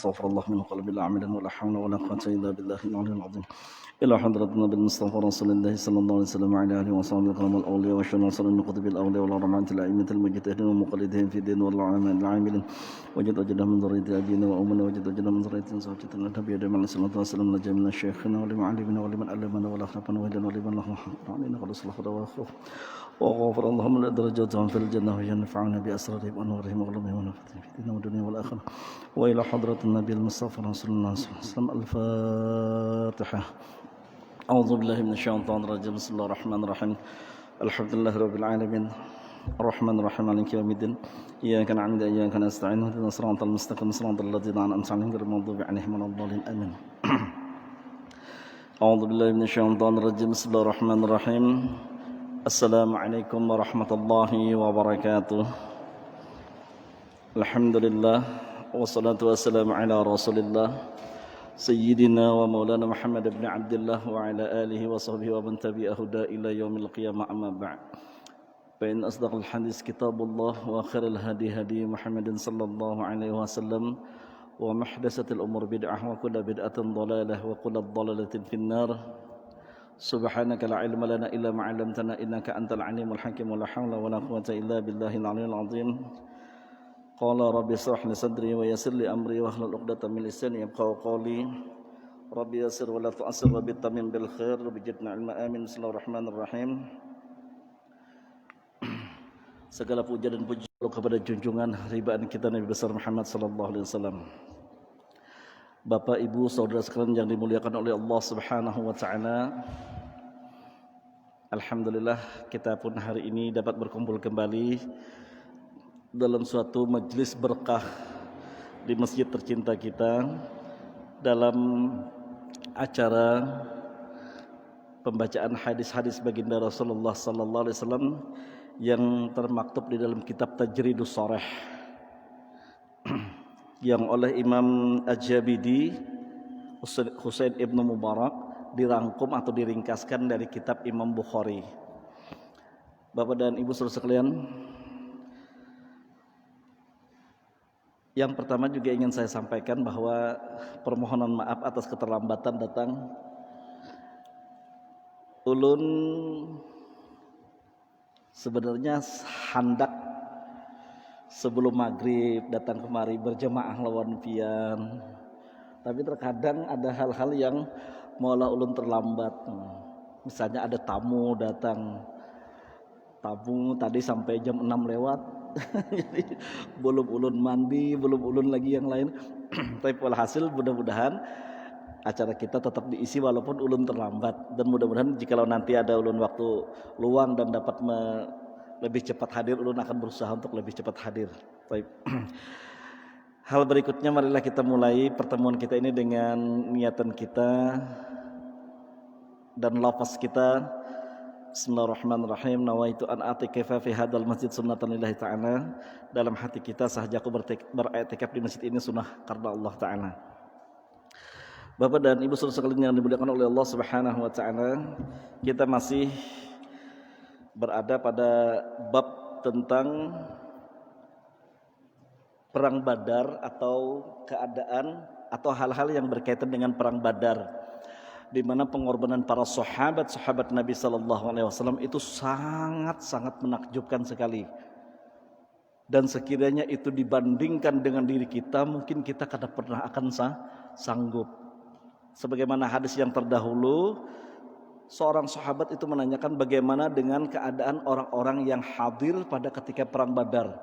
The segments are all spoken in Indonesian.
astaghfirullah min qalbi al-amilan wa la hawla wa la quwwata illa billahi al-'aliyyil 'azim. إلى حضرة النبي المصطفى رسول الله صلى الله عليه وسلم وعلى آله وصحبه الكرام الأولياء والشهداء والصالحين من قطب الأولياء والرحمة الأئمة المجتهدين ومقلدين في الدين والعلماء العاملين وجد أجدهم من ذرية أبينا وأمنا وجد أجدهم من ذرية زوجتنا النبي آدم عليه الصلاة والسلام نجا من شيخنا ولمعلمنا ولمن علمنا ولأخلفنا وهدنا ولمن له علينا قد صلح وأخوه وغفر اللهم لنا درجاتهم في الجنة وينفعنا بأسرارهم وأنوارهم وعلومهم ونفعهم في الدنيا والدنيا والآخرة وإلى حضرة النبي المصطفى رسول الله صلى الله عليه وسلم الفاتحة. أعوذ بالله من الشيطان الرجيم. بسم الله الرحمن الرحيم. الحمد لله رب العالمين الرحمن الرحيم مالك يوم الدين إياك نعبد وإياك نستعين اهدنا الصراط المستقيم صراط الذين أنعمت عليهم غير المغضوب عليهم ولا الضالين آمين. أعوذ بالله من الشيطان الرجيم. بسم الله الرحمن الرحيم. السلام عليكم ورحمة الله وبركاته. الحمد لله والصلاة والسلام على رسول الله سيدنا ومولانا محمد بن عبد الله وعلى آله وصحبه ومن تبعه إلى يوم القيامة أما بعد فإن أصدق الحديث كتاب الله وخير الهدي هدي محمد صلى الله عليه وسلم ومحدثة الأمور بدعة وكل بدعة ضلالة وكل ضلالة في النار. سبحانك لا علم لنا إلا ما علمتنا إنك أنت العليم الحكيم ولا حول ولا قوة إلا بالله العلي العظيم. قال رب اشرح لي صدري ويسر لي أمري واحلل عقدة من لساني يفقهوا قولي. رب يسر ولا تعسر وبالتمم بالخير وبجدنا علم آمين. Bismillahirrahmanirrahim. Segala puja dan puji kepada junjungan ribaan kita Nabi besar Muhammad sallallahu alaihi wasallam. Bapak, Ibu, saudara sekalian yang dimuliakan oleh Allah Subhanahu wa taala. Alhamdulillah kita pun hari ini dapat berkumpul kembali dalam suatu majelis berkah di masjid tercinta kita dalam acara pembacaan hadis-hadis baginda Rasulullah sallallahu alaihi wasallam yang termaktub di dalam kitab Tajridus Sharih yang oleh Imam Al-Jabidi Husain Ibn Mubarak dirangkum atau diringkaskan dari kitab Imam Bukhari. Bapak dan Ibu saudara sekalian, yang pertama juga ingin saya sampaikan bahwa permohonan maaf atas keterlambatan datang. Ulun sebenarnya handak sebelum maghrib datang kemari berjemaah lawan pian, tapi terkadang ada hal-hal yang malah ulun terlambat. Misalnya ada tamu datang, tamu tadi sampai jam 6 lewat. Jadi belum ulun mandi, belum ulun lagi yang lain. Tapi walhasil mudah-mudahan acara kita tetap diisi walaupun ulun terlambat. Dan mudah-mudahan jikalau nanti ada ulun waktu luang dan dapat lebih cepat hadir, ulun akan berusaha untuk lebih cepat hadir. Baik. Hal berikutnya, marilah kita mulai pertemuan kita ini dengan niatan kita dan lafaz kita. Bismillahirrahmanirrahim. Nawaitu an a'tikafa fi hadzal masjid sunnatan lillahi ta'ala. Dalam hati kita sahaja aku beriktikaf di masjid ini sunnah karena Allah Ta'ala. Bapak dan Ibu saudara sekalian yang dimuliakan oleh Allah Subhanahu wa taala, kita masih berada pada bab tentang perang Badar atau keadaan atau hal-hal yang berkaitan dengan perang Badar, di mana pengorbanan para sahabat Nabi sallallahu alaihi wasallam itu sangat menakjubkan sekali. Dan sekiranya itu dibandingkan dengan diri kita, mungkin kita kada pernah akan sanggup. Sebagaimana hadis yang terdahulu, seorang sahabat itu menanyakan bagaimana dengan keadaan orang-orang yang hadir pada ketika perang Badar.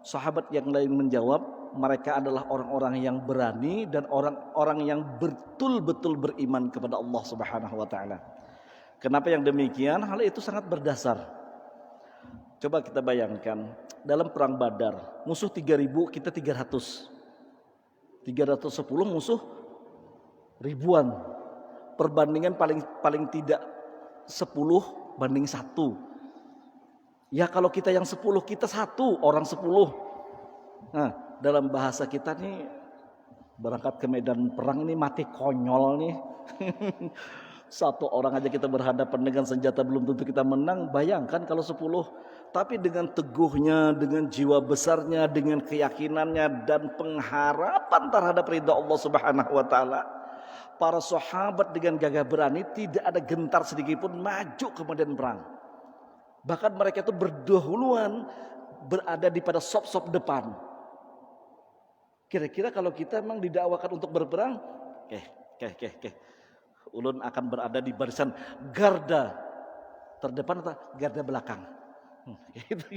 Sahabat yang lain menjawab, mereka adalah orang-orang yang berani dan orang-orang yang betul-betul beriman kepada Allah Subhanahu wa taala. Kenapa yang demikian? Hal itu sangat berdasar. Coba kita bayangkan, dalam perang Badar, musuh 3.000, kita 300. 310 musuh ribuan. Perbandingan paling tidak 10:1. Ya kalau kita yang 10, kita 1 orang 10. Nah, dalam bahasa kita nih berangkat ke medan perang ini mati konyol nih. Satu orang aja kita berhadapan dengan senjata belum tentu kita menang. Bayangkan kalau 10 Tapi dengan teguhnya, dengan jiwa besarnya, dengan keyakinannya dan pengharapan terhadap ridha Allah Subhanahu wa taala, para sahabat dengan gagah berani tidak ada gentar sedikit pun maju ke medan perang. Bahkan mereka itu berdahuluan berada di pada sop-sop depan. Kira-kira kalau kita memang didakwakan untuk berperang, ulun akan berada di barisan garda terdepan atau garda belakang. Gitu.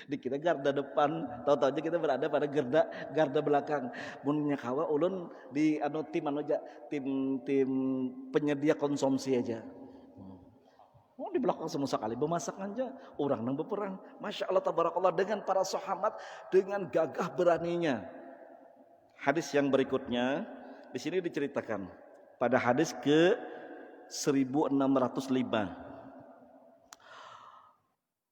Dikira garda depan, tahu-tahu aja kita berada pada garda belakang. Munnya kawa ulun di tim penyedia konsumsi aja. Di belakang semua sekali bermasak aja, orang nang berperang. Masya Allah tabarakallah, dengan para sahabat dengan gagah beraninya. Hadis yang berikutnya di sini diceritakan pada hadis ke 1605.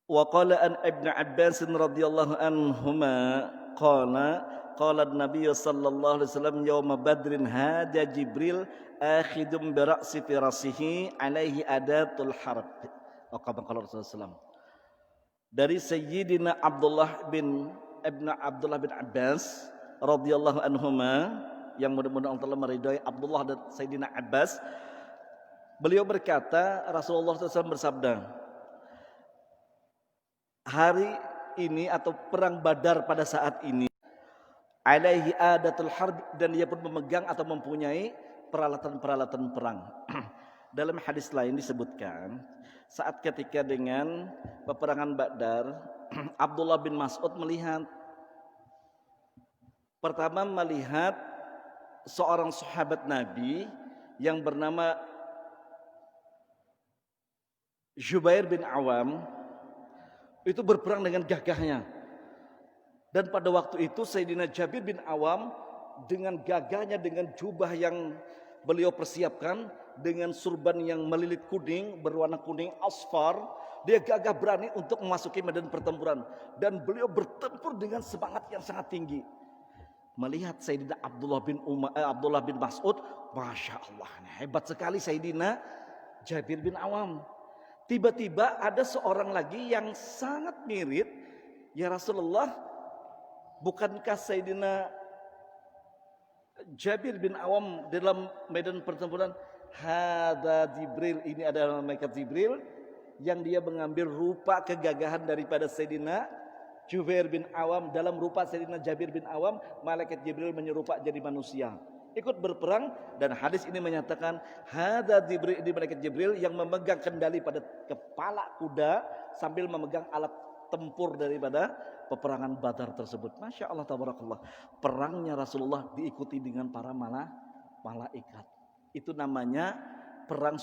Wa qala an Ibnu Abbas radhiyallahu anhuma qala an-nabiy sallallahu alaihi wasallam yaum badrin hada Jibril akhidum bi ra'si firasihi alaihi adatul harb. Qala Rasulullah SAW. Dari Sayyidina Abdullah bin Abbas radhiyallahu anhuma, yang mudah-mudahan Allah meridai Abdullah dan Sayyidina Abbas, beliau berkata, Rasulullah SAW bersabda, hari ini atau perang Badar pada saat ini, alaihi adatul harb, dan dia pun memegang atau mempunyai peralatan-peralatan perang. Dalam hadis lain disebutkan, saat ketika dengan peperangan Badar, Abdullah bin Mas'ud melihat seorang sahabat Nabi yang bernama Jubair bin Awam itu berperang dengan gagahnya. Dan pada waktu itu Sayyidina Jabir bin Awam dengan gagahnya, dengan jubah yang beliau persiapkan, dengan surban yang melilit kuning, berwarna kuning asfar, dia gagah berani untuk memasuki medan pertempuran. Dan beliau bertempur dengan semangat yang sangat tinggi. Melihat Sayyidina Abdullah bin Mas'ud, Masya Allah, hebat sekali Sayyidina Jabir bin Awam. Tiba-tiba ada seorang lagi yang sangat mirip, ya Rasulullah, bukankah Sayyidina Jabir bin Awam dalam medan pertempuran, hada Jibril, ini adalah malaikat Jibril, yang dia mengambil rupa kegagahan daripada Sayyidina Jubair bin Awam dalam rupa Sayyidina Jabir bin Awam. Malaikat Jibril menyerupa jadi manusia, ikut berperang. Dan hadis ini menyatakan hada Jibril, ini malaikat Jibril yang memegang kendali pada kepala kuda sambil memegang alat tempur daripada peperangan Badar tersebut. Masya Allah tabarakallah, perangnya Rasulullah diikuti dengan para malaikat. Itu namanya perang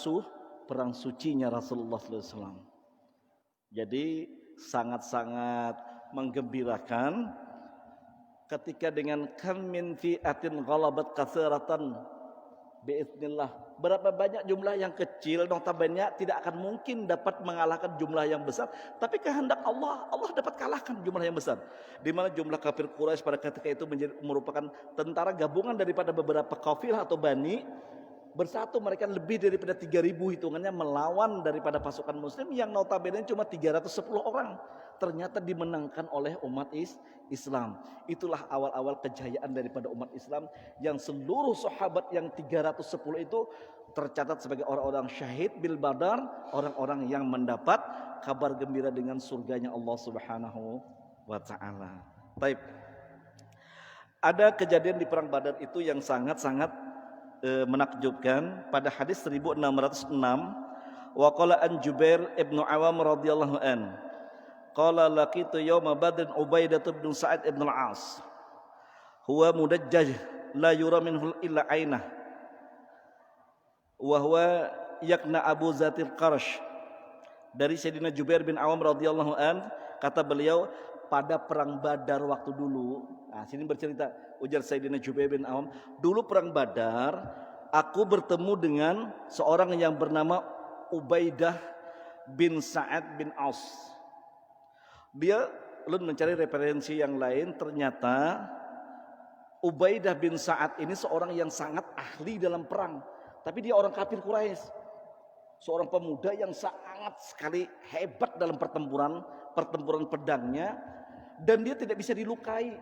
sucinya Rasulullah SAW. Jadi sangat-sangat menggembirakan ketika dengan kam min fi'atin ghalabat katsiratan biiznillah. Berapa banyak jumlah yang kecil notabene tidak akan mungkin dapat mengalahkan jumlah yang besar, tapi kehendak Allah dapat kalahkan jumlah yang besar. Di mana jumlah kafir Quraisy pada ketika itu merupakan tentara gabungan daripada beberapa kafilah atau bani. Bersatu mereka lebih daripada 3.000 hitungannya melawan daripada pasukan muslim yang notabene cuma 310 orang. Ternyata dimenangkan oleh umat Islam. Itulah awal-awal kejayaan daripada umat Islam, yang seluruh sahabat yang 310 itu tercatat sebagai orang-orang syahid bil badar, orang-orang yang mendapat kabar gembira dengan surganya Allah Subhanahu wa taala. Baik. Ada kejadian di perang Badar itu yang sangat-sangat menakjubkan pada hadis 1606. Wa qala an Jubair ibnu Awam radhiyallahu an qala laqitu yawma badrin Ubaidah bin Sa'id ibn al-As huwa mudajjaj la yura minhu illa ainah wa huwa yakna Abu Zatil Qarash. Dari Sayyidina Jubair bin Awam radhiyallahu an, kata beliau, pada perang Badar waktu dulu. Nah, sini bercerita, ujar Sayyidina Jubair bin Awam, dulu perang Badar aku bertemu dengan seorang yang bernama Ubaidah bin Sa'ad bin Aus. Dia lalu mencari referensi yang lain, ternyata Ubaidah bin Sa'ad ini seorang yang sangat ahli dalam perang, tapi dia orang kafir Quraisy. seorang pemuda yang sangat sekali hebat dalam pertempuran pedangnya, dan dia tidak bisa dilukai.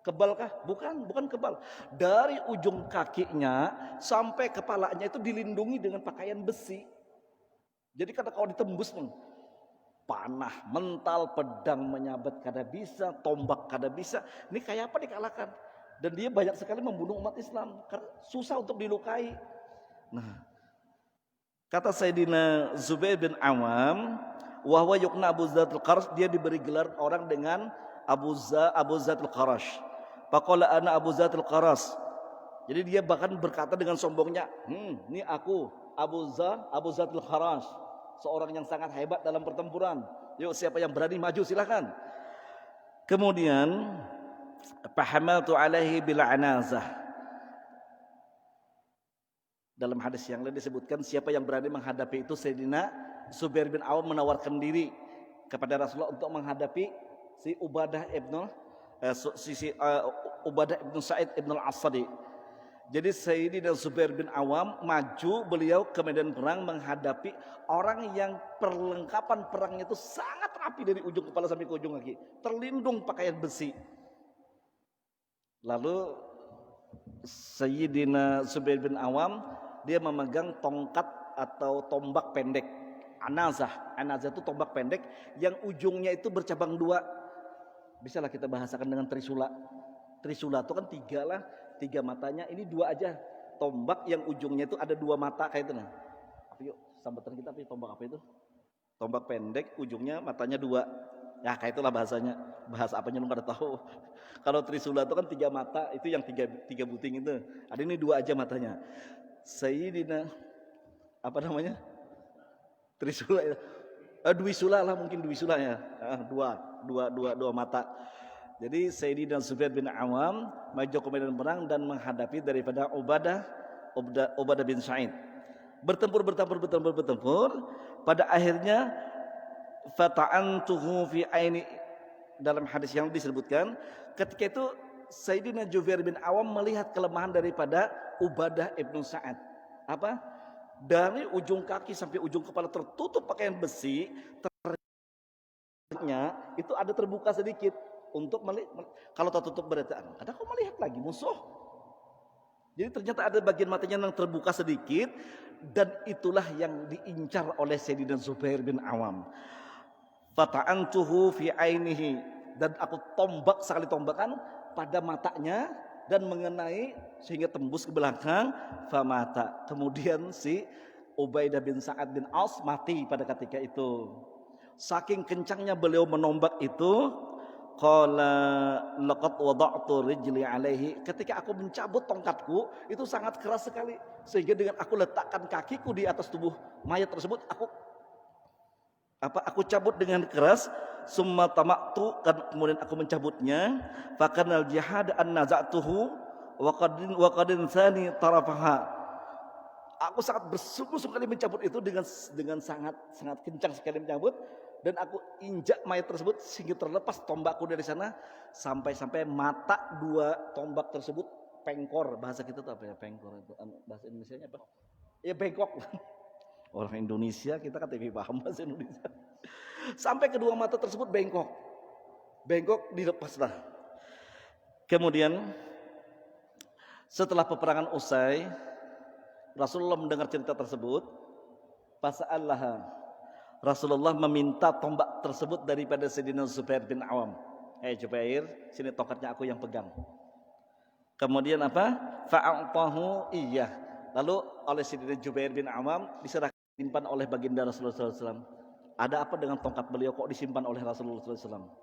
Kebalkah? Bukan kebal. Dari ujung kakinya sampai kepalanya itu dilindungi dengan pakaian besi. Jadi kalau ditembus nih, panah, mental, pedang menyabet kada bisa, tombak kada bisa. Ini kayak apa dikalahkan? Dan dia banyak sekali membunuh umat Islam karena susah untuk dilukai. Nah, kata Sayyidina Zubair bin Awam, wahwa yukna Abu Zatul Qarash, dia diberi gelar orang dengan Abu Zatul Qarash. Faqala ana Abu Zatul Qarash. Jadi dia bahkan berkata dengan sombongnya, ini aku Abu Zatul Qarash, seorang yang sangat hebat dalam pertempuran. Yuk, siapa yang berani maju silakan. Kemudian fahamaltu alaihi bil anazah. Dalam hadis yang lain disebutkan siapa yang berani menghadapi itu, Sayyidina Zubair bin Awam menawarkan diri kepada Rasulullah untuk menghadapi si Ubadah ibnu Sa'id ibn al-Asadi. Jadi Sayyidina Zubair bin Awam maju beliau ke medan perang menghadapi orang yang perlengkapan perangnya itu sangat rapi dari ujung kepala sampai ke ujung kaki, terlindung pakaian besi. Lalu Sayyidina Zubair bin Awam dia memegang tongkat atau tombak pendek, anazah. Anazah itu tombak pendek yang ujungnya itu bercabang dua. Bisalah kita bahasakan dengan trisula. Trisula itu kan tiga matanya, ini dua aja. Tombak yang ujungnya itu ada dua mata kayak itu. Nah, yuk sambatan kita tombak apa itu? Tombak pendek, ujungnya matanya dua. Ya kayak itulah bahasanya. Bahasa apanya lu pada tahu. Kalau trisula itu kan tiga mata, itu yang tiga buting itu. Ada ini dua aja matanya. Sayyidina apa namanya? Trisula ya. Duisula lah, mungkin duisula ya. Dua mata. Jadi Sayyidina Zubair bin Awam maju ke medan perang dan menghadapi daripada Ubadah bin Sa'id. Bertempur. Pada akhirnya fata'antuhu fi aini, dalam hadis yang disebutkan ketika itu Sayyidina Zubair bin Awam melihat kelemahan daripada Ubadah ibn Sa'ad. Apa? Dari ujung kaki sampai ujung kepala tertutup pakaian besi, ternyata itu ada terbuka sedikit untuk kalau tertutup berarti ada kau melihat lagi musuh. Jadi ternyata ada bagian matanya yang terbuka sedikit, dan itulah yang diincar oleh Sayyidina Zubair bin Awam. Fata'antuhu fi ainihi, dan aku tombak sekali tombakan pada matanya dan mengenai sehingga tembus ke belakang, famata. Kemudian si Ubaidah bin Sa'ad bin Aus mati pada ketika itu. Saking kencangnya beliau menombak itu, qala laqad wada'tu rijli alaihi, ketika aku mencabut tongkatku itu sangat keras sekali sehingga dengan aku letakkan kakiku di atas tubuh mayat tersebut, aku cabut dengan keras. Summa tamaktu, kemudian aku mencabutnya. Fakanal jihad an nazatuhu wa qadin thani tarafaha. Aku sangat bersungguh-sungguh kali mencabut itu dengan sangat kencang sekali mencabut, dan aku injak mayat tersebut sehingga terlepas tombakku dari sana sampai mata dua tombak tersebut pengkor. Bahasa kita tuh apa ya pengkor itu? Bahasa Indonesianya apa? Ya bengkok. Orang Indonesia kita kan TV paham bahasa Indonesia. Sampai kedua mata tersebut bengkok dilepaslah. Kemudian setelah peperangan usai, Rasulullah mendengar cerita tersebut. Fasa'allaha, Rasulullah meminta tombak tersebut daripada Sayyidina Zubair bin Awam. Zubair, sini tongkatnya aku yang pegang. Kemudian apa? Fa'atahu iya. Lalu oleh Sayyidina Zubair bin Awam diserahkan, disimpan oleh baginda Rasulullah SAW. Ada apa dengan tongkat beliau kok disimpan oleh Rasulullah SAW?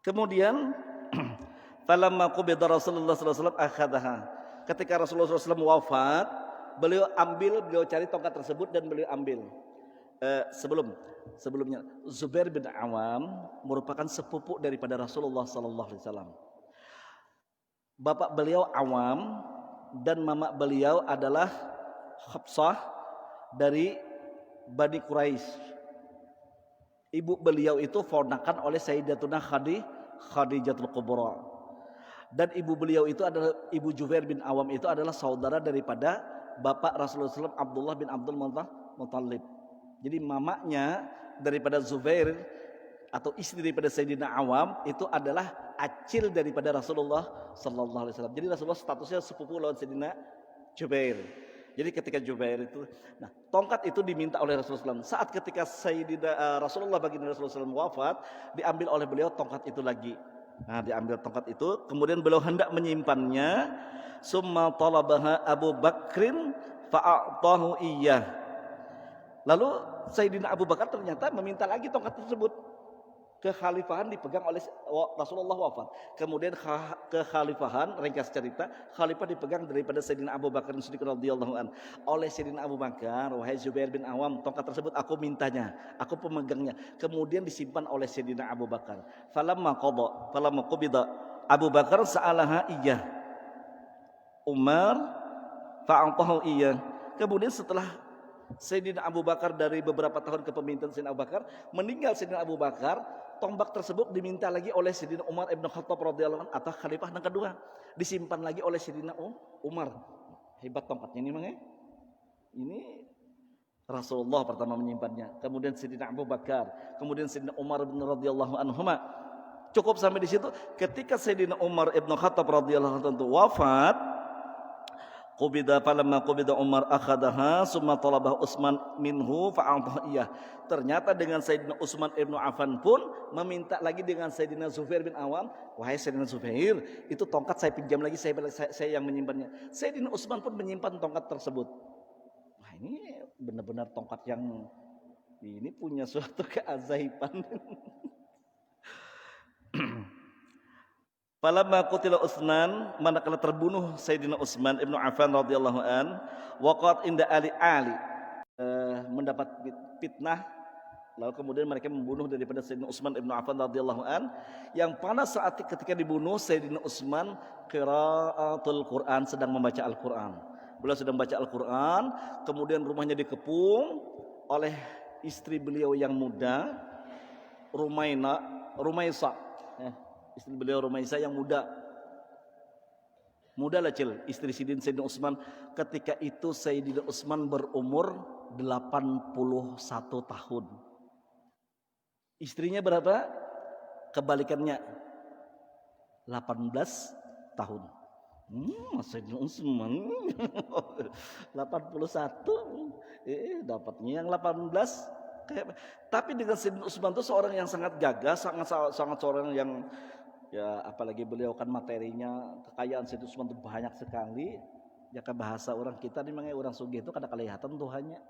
Kemudian falamma qubida Rasulullah SAW akhadaha. Ketika Rasulullah SAW wafat, beliau cari tongkat tersebut dan beliau ambil. Sebelumnya Zubair bin Awam merupakan sepupu daripada Rasulullah SAW. Bapak beliau Awam dan mama beliau adalah Hafsah dari Bani Quraisy. Ibu beliau itu ponakan oleh Sayyidatuna Khadijatul Kubra. Dan ibu beliau itu adalah ibu Zubair bin Awam itu adalah saudara daripada bapak Rasulullah SAW Abdullah bin Abdul Muthalib. Jadi mamanya daripada Zubair atau istri daripada Sayyidina Awam itu adalah acil daripada Rasulullah sallallahu alaihi wasallam. Jadi Rasulullah statusnya sepupu lawan Sayyidina Jubair. Jadi ketika Jubair itu, nah tongkat itu diminta oleh Rasulullah SAW. Saat ketika Rasulullah baginda Rasulullah SAW wafat, diambil oleh beliau tongkat itu lagi. Nah diambil tongkat itu, kemudian beliau hendak menyimpannya. Summa talabaha Abu Bakrin fa'atahu iyyah. Lalu Sayyidina Abu Bakar ternyata meminta lagi tongkat tersebut. Kekhalifahan dipegang oleh Rasulullah wafat. Kemudian kekhalifahan, ringkas cerita, khalifah dipegang daripada Sayyidina Abu Bakar Siddiq radhiyallahu an. Oleh Sayyidina Abu Bakar, wahai Zubair bin Awam, tongkat tersebut aku mintanya, aku pemegangnya. Kemudian disimpan oleh Sayyidina Abu Bakar. Falamma qubida Abu Bakar sa'alaha iyyah. Umar fa'atahu iyyah. Kemudian setelah Sayyidina Abu Bakar dari beberapa tahun kepemimpinan Sayyidina Abu Bakar, meninggal Sayyidina Abu Bakar, tombak tersebut diminta lagi oleh Sayyidina Umar ibn Khattab radhiyallahu anhu atau khalifah yang kedua, disimpan lagi oleh Sayyidina Umar. Hebat tongkatnya ini memang ya. Ini Rasulullah pertama menyimpannya, kemudian Sayyidina Abu Bakar, kemudian Sayyidina Umar bin radhiyallahu anhuma. Cukup sampai di situ. Ketika Sayyidina Umar ibn Khattab radhiyallahu anhu wafat, falamma qubida Umar akhadaha summa talabah Utsman minhu fa'atahu iyyah. Ternyata dengan Sayyidina Utsman Ibnu Affan pun meminta lagi dengan Sayyidina Zubair bin Awam, wahai Sayyidina Zubair, itu tongkat saya pinjam lagi, saya yang menyimpannya. Sayyidina Utsman pun menyimpan tongkat tersebut. Wah, ini benar-benar tongkat yang ini punya suatu keajaiban. Falamma qutila Utsman, manakala terbunuh Sayyidina Utsman Ibnu Affan radhiyallahu an, waqat inda Ali mendapat fitnah, lalu kemudian mereka membunuh daripada Sayyidina Utsman Ibnu Affan radhiyallahu an. Yang pada saat ketika dibunuh Sayyidina Utsman qiraatul Quran, sedang membaca Al-Quran. Beliau sedang membaca Al-Quran, kemudian rumahnya dikepung oleh istri beliau yang muda, Rumaisa. Istri beliau Rumaisa yang muda lah cil, istri Sayyidina Utsman. Ketika itu Sayyidina Utsman berumur 81 tahun. Istrinya berapa? Kebalikannya 18 tahun. Sayyidina Utsman 81, dapatnya yang 18. Tapi dengan Sayyidina Utsman itu seorang yang sangat gagah, sangat seorang yang ya, apalagi beliau kan materinya, kekayaan Sayyidina Utsman itu banyak sekali. Ya kan bahasa orang kita nih memang orang sugih itu kada kelihatan Tuhannya.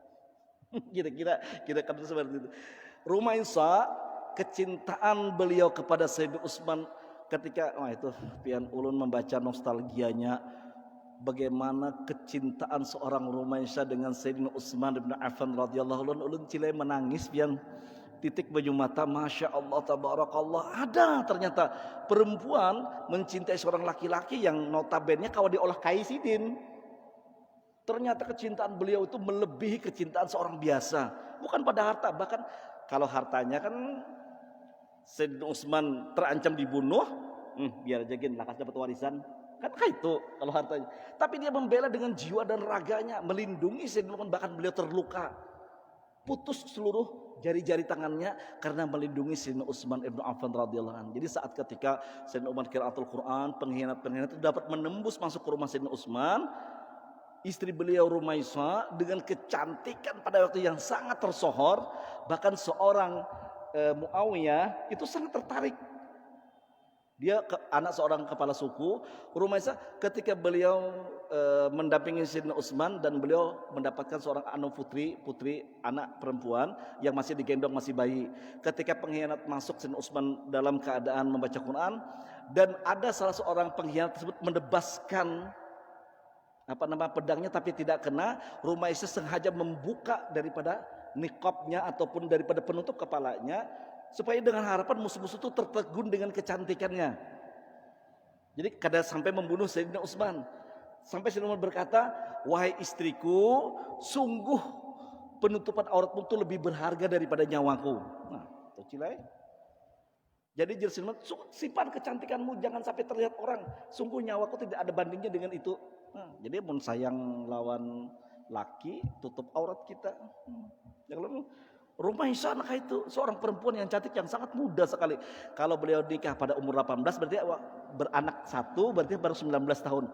Kira-kira kan seperti itu. Rumaisa, kecintaan beliau kepada Sayyidina Utsman ketika itu pian ulun membaca nostalgianya bagaimana kecintaan seorang Rumaisa dengan Sayyidina Utsman bin Affan radhiyallahu anhu. Ulun cilai menangis pian titik baju mata, Masya Allah, tabarakallah. Ada ternyata perempuan mencintai seorang laki-laki yang notabene kalau diolah kaisidin. Ternyata kecintaan beliau itu melebihi kecintaan seorang biasa. Bukan pada harta, bahkan kalau hartanya kan Sayyidina Utsman terancam dibunuh, biar aja gin lakas dapat warisan. Kan itu kalau hartanya. Tapi dia membela dengan jiwa dan raganya, melindungi Sayyidina Utsman, bahkan beliau terluka. Putus seluruh jari-jari tangannya karena melindungi Sayyidina Utsman Ibnu Affan radhiyallahu anhu. Jadi saat ketika Sayyidina Umar qiraatul Quran, pengkhianat itu dapat menembus masuk ke rumah Sayyidina Utsman, istri beliau Rumaisa dengan kecantikan pada waktu yang sangat tersohor, bahkan seorang Muawiyah itu sangat tertarik. Dia anak seorang kepala suku Rumaisa. Ketika beliau mendampingi Sayyidina Utsman dan beliau mendapatkan seorang putri anak perempuan yang masih digendong, masih bayi. Ketika pengkhianat masuk Sayyidina Utsman dalam keadaan membaca Quran, dan ada salah seorang pengkhianat tersebut mendebaskan pedangnya tapi tidak kena. Rumaisa sengaja membuka daripada niqabnya ataupun daripada penutup kepalanya supaya dengan harapan musuh-musuh itu tertegun dengan kecantikannya. Jadi kada sampai membunuh Sayyidina Utsman. Sampai Sayyidina Umar berkata, wahai istriku, sungguh penutupan auratmu itu lebih berharga daripada nyawaku. Nah, itu cilai. Jadi Sayyidina Umar, simpan kecantikanmu, jangan sampai terlihat orang. Sungguh nyawaku tidak ada bandingnya dengan itu. Nah, jadi pun sayang lawan laki, tutup aurat kita. Yang lalu Rumaisa anak itu seorang perempuan yang cantik yang sangat muda sekali. Kalau beliau nikah pada umur 18 berarti beranak satu berarti baru 19 tahun.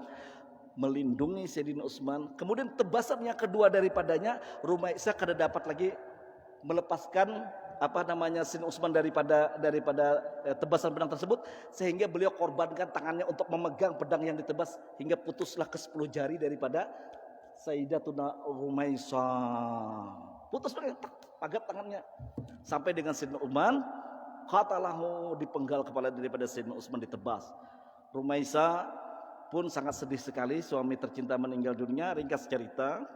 Melindungi Sayyidina Utsman. Kemudian tebasan yang kedua daripadanya, Rumaisa kada dapat lagi melepaskan Sayyidina Utsman daripada tebasan pedang tersebut, sehingga beliau korbankan tangannya untuk memegang pedang yang ditebas hingga putuslah ke-10 jari daripada Sayyidatuna Rumaisa. Putus pagat tangannya sampai dengan Sayyidina Utsman qatalahu, dipenggal kepala daripada Sayyidina Utsman, ditebas. Rumaisa pun sangat sedih sekali, suami tercinta meninggal dunia. Ringkas cerita,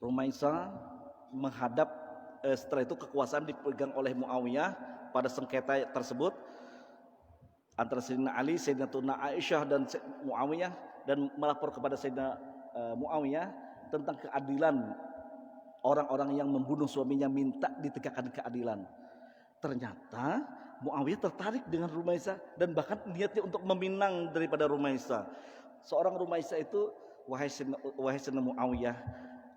Rumaisa menghadap setelah itu kekuasaan dipegang oleh Muawiyah pada sengketa tersebut antara Sayyidina Ali, Sayyidatuna Aisyah dan Muawiyah, dan melapor kepada Sayyidina Muawiyah tentang keadilan orang-orang yang membunuh suaminya, minta ditegakkan keadilan. Ternyata Muawiyah tertarik dengan Rumaisa dan bahkan niatnya untuk meminang daripada Rumaisa. Seorang Rumaisa itu, wahai Sayyidina Muawiyah,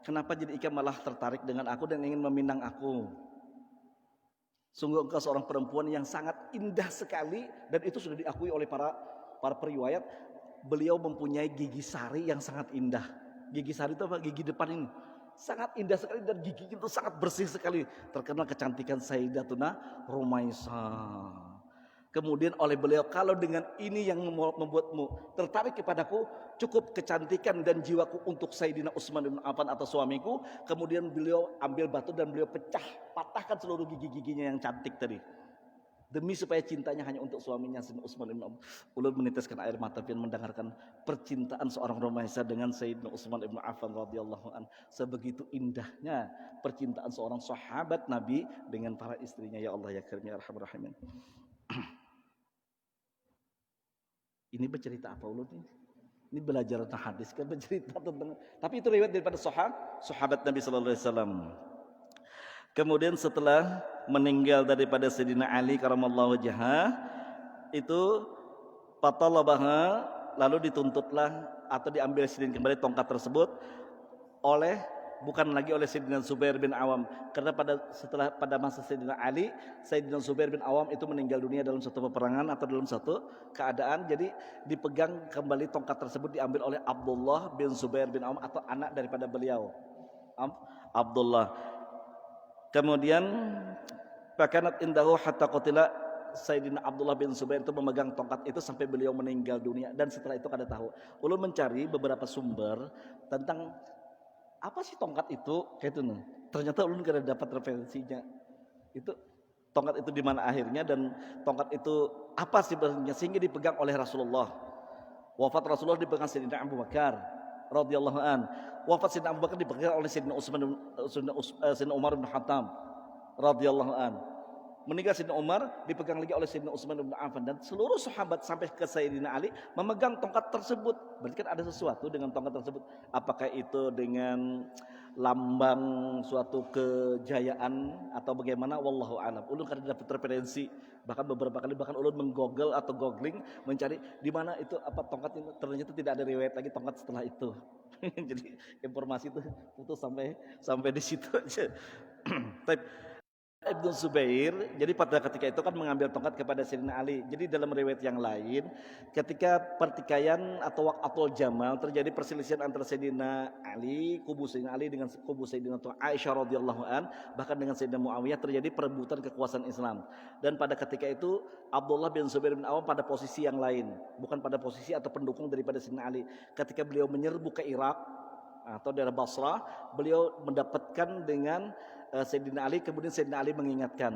kenapa jadi Ika malah tertarik dengan aku dan ingin meminang aku? Sungguh engkau seorang perempuan yang sangat indah sekali, dan itu sudah diakui oleh para periwayat. Beliau mempunyai gigi sari yang sangat indah. Gigi sari itu apa? Gigi depan ini sangat indah sekali dan gigi itu sangat bersih sekali. Terkenal kecantikan Sayyidatuna Rumaisa. Kemudian oleh beliau, kalau dengan ini yang membuatmu tertarik kepadaku, cukup kecantikan dan jiwaku untuk Sayyidina Utsman bin Affan atau suamiku. Kemudian beliau ambil batu dan beliau patahkan seluruh gigi-giginya yang cantik tadi, demi supaya cintanya hanya untuk suaminya Sayyidina Utsman bin Affan. Ulun meneteskan air mata pian mendengarkan percintaan seorang Rumaisa dengan Sayyidina Utsman bin Affan radhiyallahu an. Sebegitu indahnya percintaan seorang sahabat Nabi dengan para istrinya. Ya Allah ya Karim ya Arhamar Rahimin. Ini bercerita apa ulun ini? Ini belajar tentang hadis kan, bercerita tentang, tapi itu riwayat daripada sahabat Nabi sallallahu alaihi wasallam. Kemudian setelah meninggal daripada Sayyidina Ali karamallahu wajhah, itu patalabaha, lalu dituntutlah atau diambil sidin kembali tongkat tersebut bukan lagi oleh Sayyidina Zubair bin Awam, karena pada masa Sayyidina Ali, Sayyidina Zubair bin Awam itu meninggal dunia dalam satu peperangan atau dalam satu keadaan. Jadi dipegang kembali tongkat tersebut, diambil oleh Abdullah bin Zubair bin Awam atau anak daripada beliau, Abdullah. Kemudian fakanat indahu hatta qutila, Sayyidina Abdullah bin Zubair itu memegang tongkat itu sampai beliau meninggal dunia. Dan setelah itu kada tahu. Ulun mencari beberapa sumber tentang apa sih tongkat itu, kayak itu nih. Ternyata ulun kada dapat referensinya. Itu tongkat itu di mana akhirnya, dan tongkat itu apa sih sebenarnya sehingga dipegang oleh Rasulullah. Wafat Rasulullah dipegang Sayyidina Abu Bakar radhiyallahu an. Wafat Sayyidina Abu Bakar dipegang oleh Sayyidina Umar bin Khattab radhiyallahu an. Meninggal Sayyidina Umar dipegang lagi oleh Sayyidina Utsman bin Affan, dan seluruh sahabat sampai ke Sayyidina Ali memegang tongkat tersebut. Berarti kan ada sesuatu dengan tongkat tersebut. Apakah itu dengan lambang suatu kejayaan atau bagaimana, wallahu a'lam. Ulun kada dapat referensi, bahkan beberapa kali ulun menggoogle atau googling mencari di mana itu apa tongkat itu, ternyata tidak ada riwayat lagi tongkat setelah itu. Jadi informasi itu putus sampai di situ aja. Ibnu Zubair, jadi pada ketika itu kan mengambil tongkat kepada Sayyidina Ali. Jadi dalam riwayat yang lain, ketika pertikaian atau waqatul Jamal, terjadi perselisihan antara Sayyidina Ali, kubu Sayyidina Ali dengan kubu Sayyidina Aisyah radhiyallahu an, bahkan dengan Sayyidina Muawiyah, terjadi perebutan kekuasaan Islam. Dan pada ketika itu Abdullah bin Zubair bin Awam pada posisi yang lain, bukan pada posisi atau pendukung daripada Sayyidina Ali. Ketika beliau menyerbu ke Irak atau daerah Basrah, beliau mendapatkan dengan Sayyidina Ali. Kemudian Sayyidina Ali mengingatkan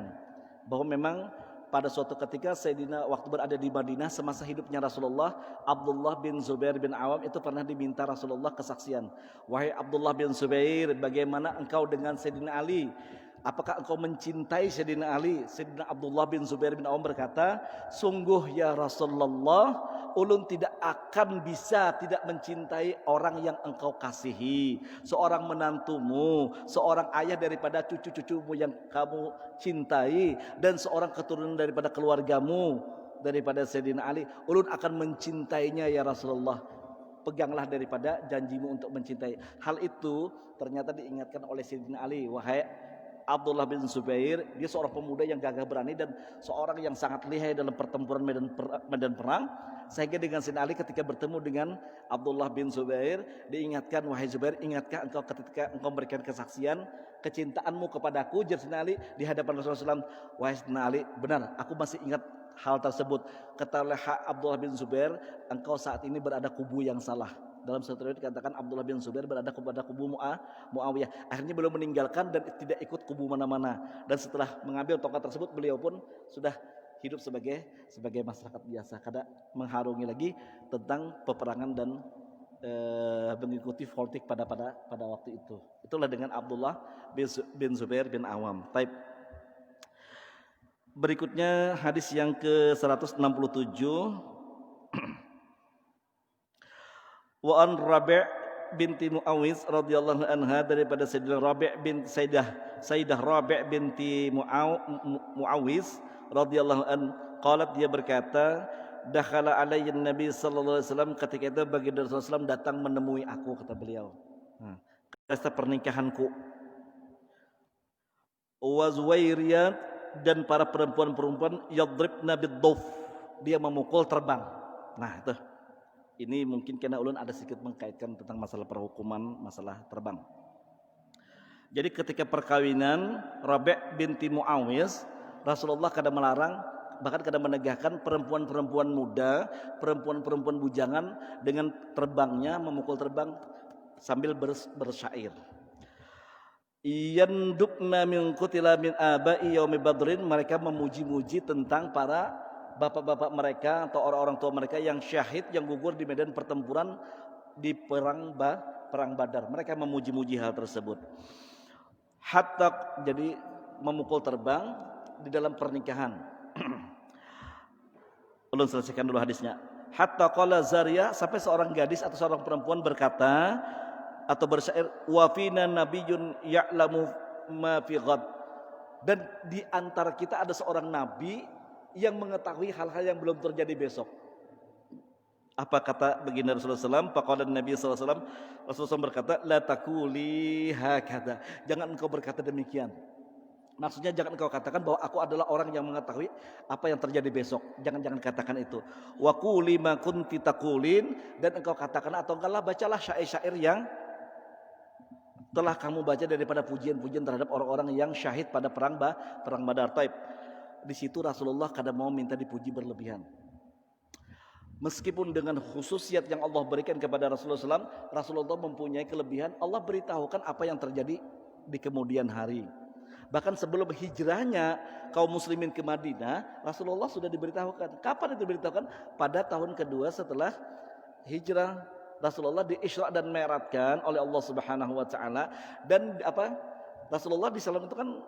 bahwa memang pada suatu ketika Sayyidina waktu berada di Madinah semasa hidupnya Rasulullah, Abdullah bin Zubair bin Awam itu pernah diminta Rasulullah kesaksian. Wahai Abdullah bin Zubair, bagaimana engkau dengan Sayyidina Ali? Apakah engkau mencintai Sayyidina Ali? Sayyidina Abdullah bin Zubair bin Awam berkata, sungguh ya Rasulullah, ulun tidak akan bisa tidak mencintai orang yang engkau kasihi, seorang menantumu, seorang ayah daripada cucu-cucumu yang kamu cintai, dan seorang keturunan daripada keluargamu daripada Sayyidina Ali. Ulun akan mencintainya ya Rasulullah. peganglah daripada janjimu untuk mencintai. Hal itu ternyata diingatkan oleh Sayyidina Ali, wahai Abdullah bin Zubair, dia seorang pemuda yang gagah berani dan seorang yang sangat lihai dalam pertempuran medan perang. Sehingga dengan Sayyidina Ali ketika bertemu dengan Abdullah bin Zubair, diingatkan, wahai Zubair, ingatkah engkau ketika engkau memberikan kesaksian kecintaanmu kepadaku, jawab Sayyidina Ali di hadapan Rasulullah SAW. Wahai Sayyidina Ali, benar, aku masih ingat hal tersebut. Kata Abdullah bin Zubair, engkau saat ini berada kubu yang salah. Dalam satu riwayat dikatakan Abdullah bin Zubair berada pada kubu Muawiyah. Akhirnya beliau meninggalkan dan tidak ikut kubu mana-mana. Dan setelah mengambil tongkat tersebut, beliau pun sudah hidup sebagai masyarakat biasa. Kada mengharungi lagi tentang peperangan dan mengikuti politik pada waktu itu. Itulah dengan Abdullah bin Zubair bin Awam. Taib. Berikutnya hadis yang ke-167. Wa an Rabi' binti Muawiz radhiyallahu anha, daripada Sayyidina Rabi' bin Sayyidah Rabi' binti Muawiz radhiyallahu an, qalat, dia berkata, dakhala alayya Nabi sallallahu alaihi wasallam, ketika itu baginda Rasulullah SAW datang menemui aku, kata beliau. Pesta pernikahanku. Wa Zuwairiyat, dan para perempuan-perempuan yadribna bid-duf, dia memukul terbang. Nah, itu. Ini mungkin karena ulun ada sedikit mengkaitkan tentang masalah perhukuman, masalah terbang. Jadi ketika perkawinan Rabi' binti Muawiz, Rasulullah kadang melarang, bahkan kadang menegahkan perempuan-perempuan muda, perempuan-perempuan bujangan dengan terbangnya, memukul terbang sambil bersyair. Yandukna min qutila min abai yaumi badrin, mereka memuji-muji tentang para bapak-bapak mereka atau orang-orang tua mereka yang syahid, yang gugur di medan pertempuran di perang Badar. Mereka memuji-muji hal tersebut. Hatta, jadi memukul terbang di dalam pernikahan. Ulun selesaikan dulu hadisnya. Hatta qala Zariyah, sampai seorang gadis atau seorang perempuan berkata atau bersyair, wa fina nabiyyun ya'lamu ma fi ghad, dan di antara kita ada seorang nabi yang mengetahui hal-hal yang belum terjadi besok. Apa kata baginda Rasulullah SAW? Faqala Nabi SAW, Rasulullah SAW berkata, la taquli hakadha, jangan engkau berkata demikian. Maksudnya jangan engkau katakan bahwa aku adalah orang yang mengetahui apa yang terjadi besok. Jangan katakan itu. Wa quli ma kunti taqulin, dan engkau katakan atau engkaulah bacalah syair-syair yang telah kamu baca daripada pujian-pujian terhadap orang-orang yang syahid pada perang Badar. Taib. Di situ Rasulullah kadang mau minta dipuji berlebihan. Meskipun dengan khususiat yang Allah berikan kepada Rasulullah SAW, Rasulullah mempunyai kelebihan. Allah beritahukan apa yang terjadi di kemudian hari. Bahkan sebelum hijrahnya kaum muslimin ke Madinah, Rasulullah sudah diberitahukan. Kapan itu diberitahukan? Pada tahun kedua setelah hijrah. Rasulullah di-Isra' dan Mi'rajkan oleh Allah Subhanahu wa taala. Dan Rasulullah di sana itu kan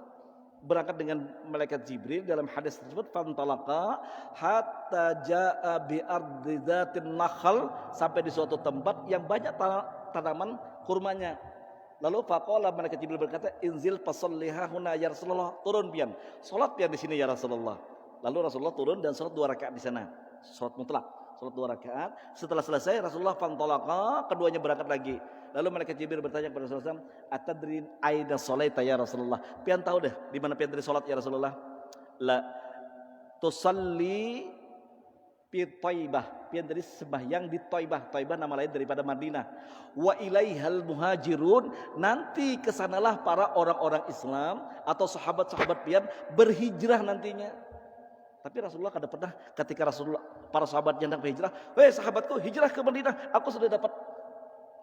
berangkat dengan malaikat Jibril. Dalam hadis tersebut, fantalaqa hatta jaa bi ardi dzatin nakhl, sampai di suatu tempat yang banyak tanaman kurmanya. Lalu faqala, malaikat Jibril berkata, inzil fasalliha huna ya Rasulullah, turun pian, salat pian di sini ya Rasulullah. Lalu Rasulullah turun dan salat 2 rakaat di sana, salat mutlak, salat 2 rakaat. Setelah selesai Rasulullah fantalaqa, keduanya berangkat lagi. Lalu malaikat Jibril bertanya kepada Rasulullah SAW, atadri aida sholaita ya Rasulullah, pian tahu deh di mana pian dari salat ya Rasulullah? La tusalli fi Thaibah, pian dari sembahyang di Thaibah. Thaibah nama lain daripada Madinah. Wa ilaihal muhajirun, nanti kesanalah para orang-orang Islam atau sahabat-sahabat pian berhijrah nantinya. Tapi Rasulullah kada pernah ketika para sahabat hendak berhijrah, "Weh sahabatku, hijrah ke Madinah, aku sudah dapat."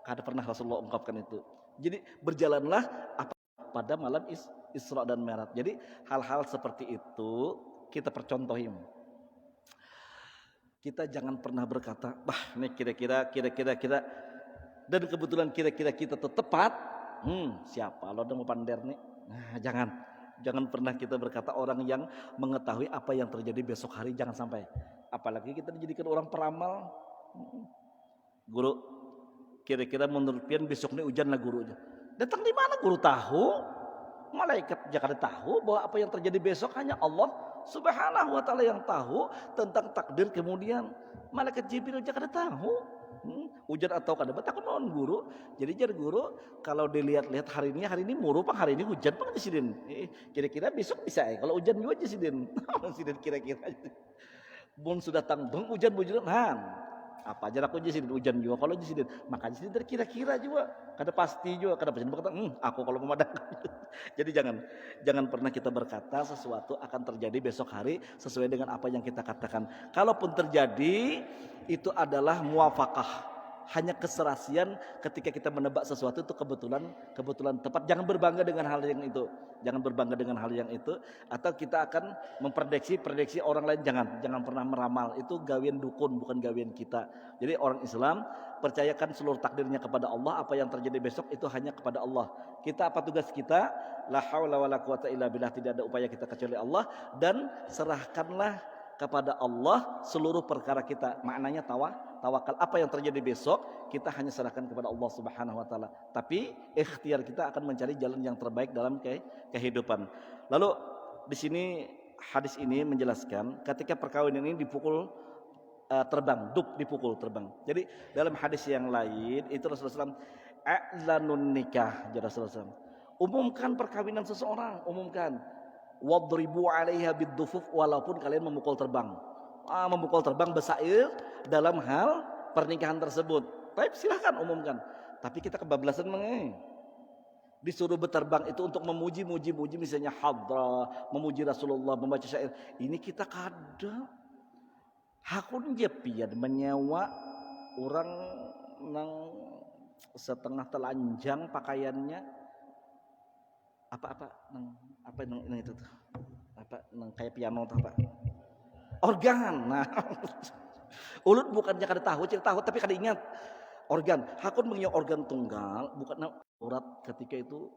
Kada pernah Rasulullah ungkapkan itu. Jadi berjalanlah pada malam Isra dan Mi'raj. Jadi hal-hal seperti itu kita percontohin. Kita jangan pernah berkata, "Bah, ini kira-kira dan kebetulan kira-kira kita tepat." Siapa lo udah mau pander nih? Nah, jangan pernah kita berkata orang yang mengetahui apa yang terjadi besok hari, jangan sampai. Apalagi kita dijadikan orang peramal. Guru, kira-kira menurut pian besok ini hujan lah guru aja. Datang di mana guru tahu? Malaikat jangan tahu bahwa apa yang terjadi besok, hanya Allah Subhanahu wa taala yang tahu tentang takdir kemudian. Malaikat Jibril jangan tahu. Hujan atau kada betak non guru. Jadi jar guru kalau dilihat-lihat hari ini muru pang hari ini hujan pang disiden. Kira-kira besok bisa kalau hujan juga disiden. Disiden kira-kira. Mun sudah tanggung hujan-hujan apa aja aku jadi hujan juga kalau jadi makanya jadi kira-kira juga kada pasti juga kada pasti berkata aku kalau memadang jadi jangan pernah kita berkata sesuatu akan terjadi besok hari sesuai dengan apa yang kita katakan. Kalaupun terjadi itu adalah muwafaqah, hanya keserasian ketika kita menebak sesuatu itu kebetulan tepat. Jangan berbangga dengan hal yang itu, atau kita akan prediksi orang lain. Jangan pernah meramal, itu gawean dukun bukan gawean kita. Jadi orang Islam percayakan seluruh takdirnya kepada Allah. Apa yang terjadi besok itu hanya kepada Allah. Kita apa tugas kita? La haula wala quwata illa billah, tidak ada upaya kita kecuali Allah, dan serahkanlah kepada Allah seluruh perkara kita. Maknanya tawakal. Apa yang terjadi besok kita hanya serahkan kepada Allah Subhanahu wa taala. Tapi ikhtiar kita akan mencari jalan yang terbaik dalam kehidupan. Lalu di sini hadis ini menjelaskan ketika perkawinan ini dipukul terbang, dipukul terbang. Jadi dalam hadis yang lain itu Rasulullah SAW a'lanun nikah, Rasulullah SAW umumkan perkawinan seseorang, umumkan wadribu 'alaiha biddufuf, walaupun kalian memukul terbang. Memukul terbang besair dalam hal pernikahan tersebut. Baik, silahkan umumkan. Tapi kita kebablasan disuruh berterbang itu untuk memuji misalnya hadra, memuji Rasulullah, membaca syair. Ini kita kada. Hakun je pian menyewa orang nang setengah telanjang pakaiannya apa nang itu tuh. Nang kayak piano tuh apa? Organ. Nah, ulut bukannya kada tahu tapi kada ingat organ. Hakun mengingat organ tunggal bukan urat ketika itu.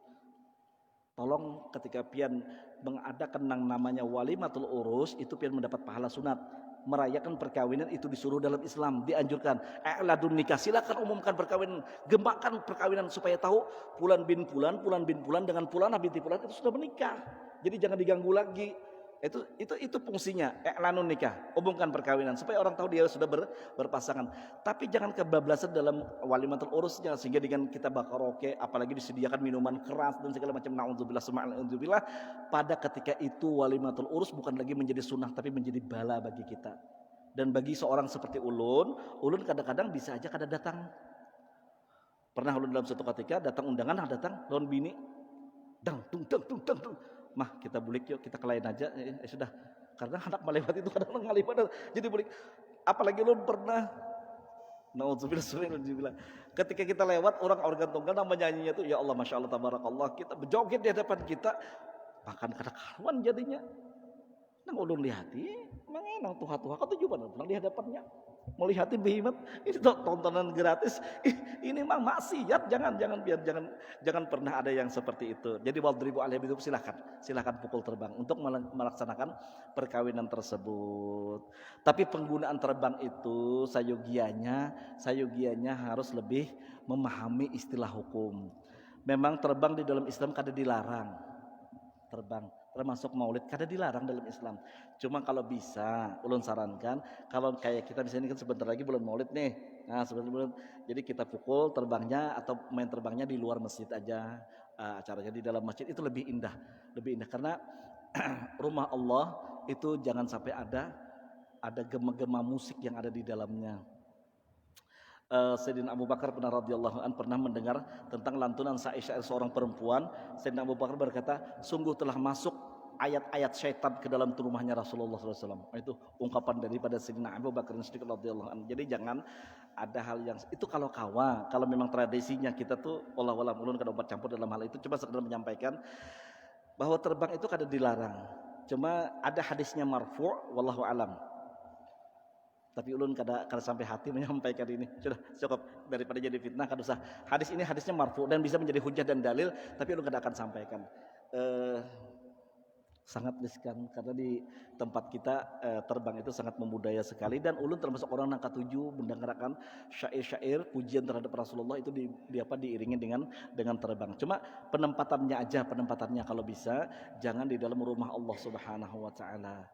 Tolong ketika pian mengadakan nang namanya walimatul urus itu pian mendapat pahala sunat. Merayakan perkawinan itu disuruh dalam Islam, dianjurkan. A'ladun nikah, silakan umumkan perkawinan, gembakkan perkawinan supaya tahu pulan bin pulan dengan pulanah binti pulan itu sudah menikah. Jadi jangan diganggu lagi. Itu fungsinya i'lanun nikah, umumkan perkawinan supaya orang tahu dia sudah berpasangan. Tapi jangan kebablasan dalam walimatul urusnya sehingga dengan kita bakaraoke apalagi disediakan minuman keras dan segala macam, naudzubillah. Pada ketika itu walimatul urus bukan lagi menjadi sunnah tapi menjadi bala bagi kita. Dan bagi seorang seperti ulun kadang-kadang bisa aja kada datang. Pernah ulun dalam suatu ketika datang undangan, datang lawan bini dang mah kita bulik yuk, kita kelain aja, sudah. Karena anak melewat itu kadang ngalih jadi bulik. Apalagi lu pernah naudzubillah ketika kita lewat orang organ tunggal namanya nyanyinya tuh ya Allah masya Allah tabarakallah, kita berjoget di hadapan kita bahkan kada karuan jadinya. Nang ulun lihati mengenang tuha-tuha kau tujuh pernah di hadapannya melihatin behemat ini tontonan gratis. Ini mah maksiat, jangan pernah ada yang seperti itu. Jadi wadribu 'alaiha biddufuf, silakan pukul terbang untuk melaksanakan perkawinan tersebut. Tapi penggunaan terbang itu sayogianya harus lebih memahami istilah hukum. Memang terbang di dalam Islam kada dilarang. Terbang termasuk maulid kada dilarang dalam Islam. Cuma kalau bisa ulun sarankan kalau kayak kita misalnya kan sebentar lagi bulan maulid nih. Nah, bulan jadi kita pukul terbangnya atau main terbangnya di luar masjid aja. Acaranya di dalam masjid itu lebih indah karena rumah Allah itu jangan sampai ada gema-gema musik yang ada di dalamnya. Sayyidina Abu Bakar radhiyallahu anhu pernah mendengar tentang lantunan syair seorang perempuan. Sayyidina Abu Bakar berkata, sungguh telah masuk ayat-ayat syaitan ke dalam rumahnya Rasulullah SAW. Itu ungkapan daripada Sayyidina Abu Bakar radhiyallahu anhu. Jadi jangan ada hal yang itu kalau memang tradisinya kita tuh wallah ulun kada obat campur dalam hal itu. Coba sekedar menyampaikan bahwa terbang itu kada dilarang. Cuma ada hadisnya marfu' wallahu alam. Tapi ulun kada sampai hati menyampaikan ini. Sudah cukup daripada jadi fitnah kada usah. Hadisnya marfu dan bisa menjadi hujah dan dalil, tapi ulun kada akan sampaikan. Sangat riskan karena di tempat kita terbang itu sangat membudaya sekali dan ulun termasuk orang yang katuju mendengarkan syair-syair pujian terhadap Rasulullah itu diiringi dengan terbang. Cuma penempatannya kalau bisa jangan di dalam rumah Allah Subhanahu wa taala.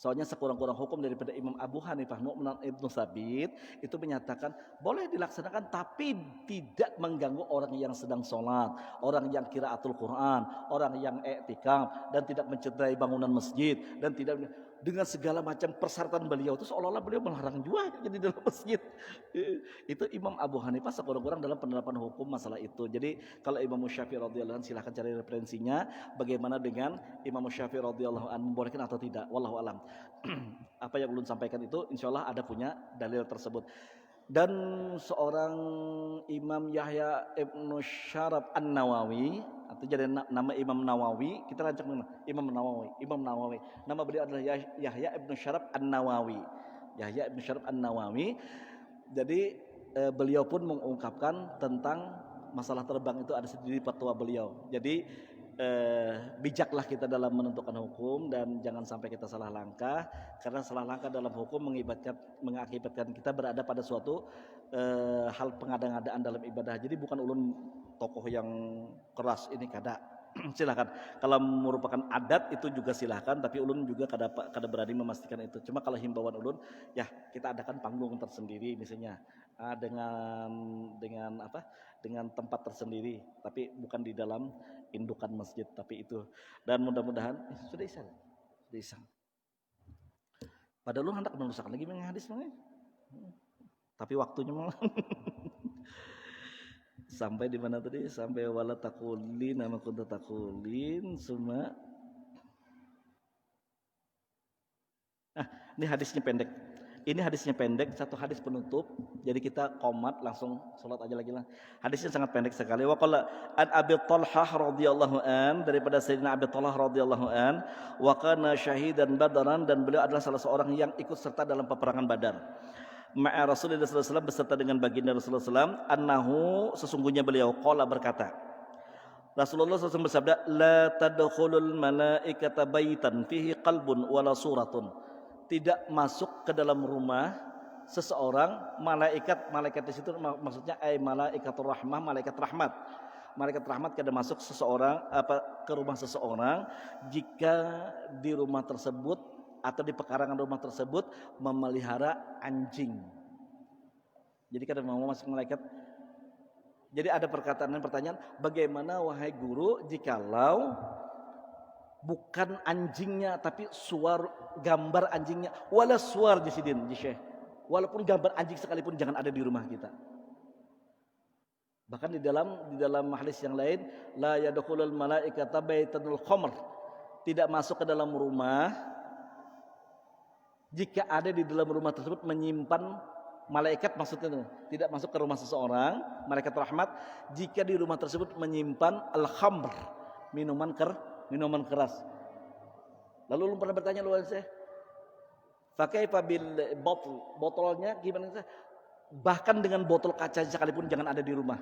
Soalnya sekurang-kurang hukum daripada Imam Abu Hanifah, Nu'man Ibnu Tsabit itu menyatakan boleh dilaksanakan tapi tidak mengganggu orang yang sedang sholat, orang yang qiraatul Quran, orang yang i'tikaf dan tidak mencederai bangunan masjid dan tidak dengan segala macam persyaratan beliau itu seolah-olah beliau melarang juga jadi dalam masjid. Itu Imam Abu Hanifah sekurang-kurang dalam penerapan hukum masalah itu. Jadi kalau Imam Syafi'i radhiyallahu anhu silahkan cari referensinya. Bagaimana dengan Imam Syafi'i radhiyallahu anhu membolehkan atau tidak? Wallahu alam. Apa yang ulun sampaikan itu insyaallah ada punya dalil tersebut. Dan seorang Imam Yahya Ibnu Syaraf An-Nawawi atau jadi nama Imam Nawawi, kita rancang Imam Nawawi. Nama beliau adalah Yahya Ibnu Syaraf An-Nawawi. Yahya Ibnu Syaraf An-Nawawi. Jadi beliau pun mengungkapkan tentang masalah terbang itu ada sendiri fatwa beliau. Jadi bijaklah kita dalam menentukan hukum dan jangan sampai kita salah langkah, karena salah langkah dalam hukum mengakibatkan kita berada pada suatu hal pengada-ngadaan dalam ibadah. Jadi bukan ulun tokoh yang keras ini kada. Silakan kalau merupakan adat itu juga silakan, tapi ulun juga kada berani memastikan itu. Cuma kalau himbauan ulun ya kita adakan panggung tersendiri misalnya dengan tempat tersendiri, tapi bukan di dalam indukan masjid, tapi itu. Dan mudah-mudahan sudah isang. Padahal lu hendak menuliskan lagi menghadis tapi waktunya malah sampai di mana tadi? Sampai wala takulin nama kunta takulin semua. Ini hadisnya pendek. Ini hadisnya pendek, satu hadis penutup. Jadi kita qomat langsung salat aja lagi lah. Hadisnya sangat pendek sekali. Wa qala an Abi Talhah radhiyallahu an, daripada Sayyidina Abi Talhah radhiyallahu an, wa kana syahidan Badran, dan beliau adalah salah seorang yang ikut serta dalam peperangan Badar. Ma'a Rasulullah sallallahu alaihi wasallam, beserta dengan baginda Rasulullah sallallahu alaihi wasallam, annahu sesungguhnya beliau qala berkata. Rasulullah SAW bersabda, la tadkhulul malaikata baitan fihi qalbun wala suratun. Tidak masuk ke dalam rumah seseorang malaikat di situ maksudnya malaikatur rahmah, malaikat rahmat. Malaikat rahmat kada masuk ke rumah seseorang jika di rumah tersebut atau di pekarangan rumah tersebut memelihara anjing. Jadi kada mau masuk malaikat. Jadi ada pertanyaan, bagaimana wahai guru jikalau bukan anjingnya tapi gambar anjingnya, wala suar jisidin jisy. Walaupun gambar anjing sekalipun jangan ada di rumah kita. Bahkan di dalam hadis yang lain, la yadkhulul malaikata baitanul khamr. Tidak masuk ke dalam rumah jika ada di dalam rumah tersebut menyimpan malaikat, maksudnya tidak masuk ke rumah seseorang, malaikat rahmat, jika di rumah tersebut menyimpan al-khamr, minuman keras. Lalu lu pernah bertanya luar saya, fakaifa bil botolnya gimana? Bahkan dengan botol kaca sekalipun jangan ada di rumah.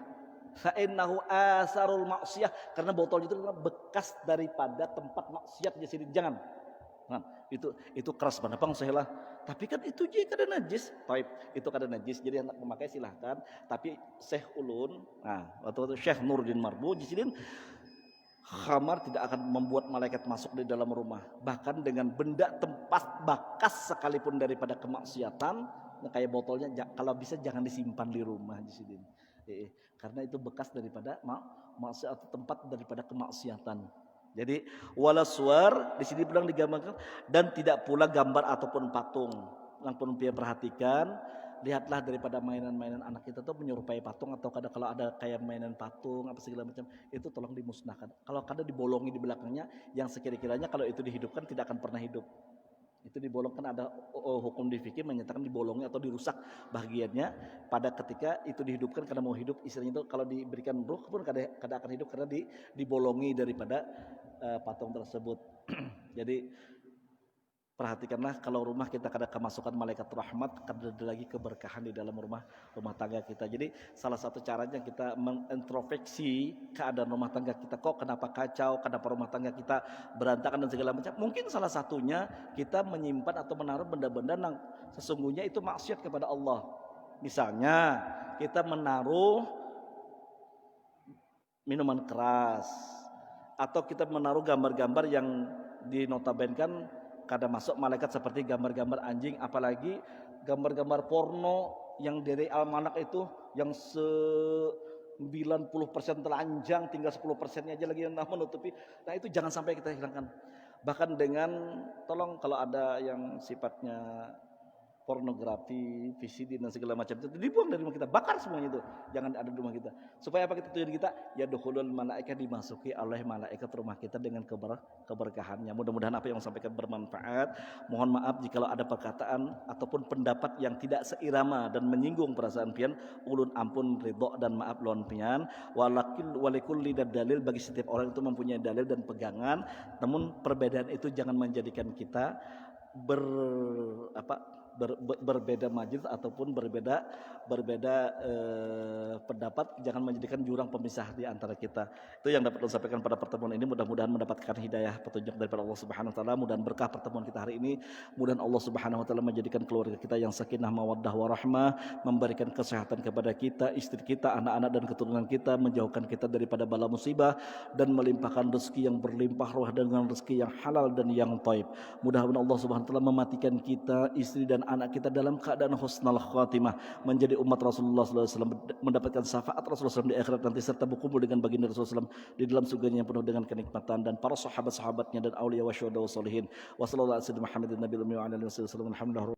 Fa'innahu asarul maksiyah, karena botol itu bekas daripada tempat maksiat di sini. Jangan. Nah, itu keras banget bang saya lah. Tapi kan itu je kada najis. Taib, itu kada najis. Jadi hendak memakai silahkan. Tapi Syekh Ulun, waktu Syekh Nuruddin Marbu di sini, khamar tidak akan membuat malaikat masuk di dalam rumah. Bahkan dengan benda tempat bekas sekalipun daripada kemaksiatan, kayak botolnya, kalau bisa jangan disimpan di rumah di sini. Karena itu bekas daripada maksiat atau tempat daripada kemaksiatan. Jadi wala suar di sini bilang digambarkan, dan tidak pula gambar ataupun patung. Yang pun perhatikan, lihatlah daripada mainan-mainan anak kita tuh menyerupai patung, atau kalau ada kayak mainan patung apa segala macam, itu tolong dimusnahkan. Kalau kada dibolongi di belakangnya, yang sekira-kiranya kalau itu dihidupkan tidak akan pernah hidup. Itu dibolongkan, ada hukum di fikih menyatakan dibolongi atau dirusak bagiannya pada ketika itu dihidupkan, karena mau hidup istilahnya itu kalau diberikan ruh pun kada akan hidup karena dibolongi daripada patung tersebut. Jadi perhatikanlah, kalau rumah kita kada kemasukan malaikat rahmat, kada ada lagi keberkahan di dalam rumah tangga kita. Jadi salah satu caranya kita mengintrospeksi keadaan rumah tangga kita, kok kenapa kacau, kenapa rumah tangga kita berantakan dan segala macam. Mungkin salah satunya kita menyimpan atau menaruh benda-benda yang sesungguhnya itu maksiat kepada Allah. Misalnya kita menaruh minuman keras, atau kita menaruh gambar-gambar yang dinotabenkan Kadang masuk malaikat seperti gambar-gambar anjing, apalagi gambar-gambar porno yang dari almanak itu yang 90% telanjang, tinggal 10%-nya aja lagi yang menutupi. Nah itu jangan sampai kita hilangkan. Bahkan dengan tolong kalau ada yang sifatnya pornografi, VCD dan segala macam itu dibuang dari rumah kita, bakar semuanya itu, jangan ada di rumah kita. Supaya apa kita tujuan kita? Ya dukhulul malaikat, dimasuki oleh malaikat rumah kita dengan keberkahannya. Mudah-mudahan apa yang saya sampaikan bermanfaat. Mohon maaf jika ada perkataan ataupun pendapat yang tidak seirama dan menyinggung perasaan pian. Ulun ampun ridho dan maaf lawan pian. Walikulli dalil, bagi setiap orang itu mempunyai dalil dan pegangan. Namun perbedaan itu jangan menjadikan kita berbeda majelis ataupun berbeda pendapat, jangan menjadikan jurang pemisah di antara kita. Itu yang dapat saya sampaikan pada pertemuan ini. Mudah-mudahan mendapatkan hidayah petunjuk daripada Allah Subhanahu wa taala. Mudah-mudahan berkah pertemuan kita hari ini. Mudah-mudahan Allah Subhanahu wa taala menjadikan keluarga kita yang sakinah mawaddah warahmah, memberikan kesehatan kepada kita, istri kita, anak-anak dan keturunan kita, menjauhkan kita daripada bala musibah dan melimpahkan rezeki yang berlimpah ruah dengan rezeki yang halal dan yang thayyib. Mudah-mudahan Allah Subhanahu wa taala mematikan kita, istri dan anak kita dalam keadaan husnul khatimah, menjadi umat Rasulullah SAW, mendapatkan syafaat Rasulullah SAW di akhirat nanti, serta berkumpul dengan baginda Rasulullah SAW di dalam surganya yang penuh dengan kenikmatan, dan para sahabat-sahabatnya dan aulia wa syuhada wa sholihin. Wassalamualaikum warahmatullahi wabarakatuh.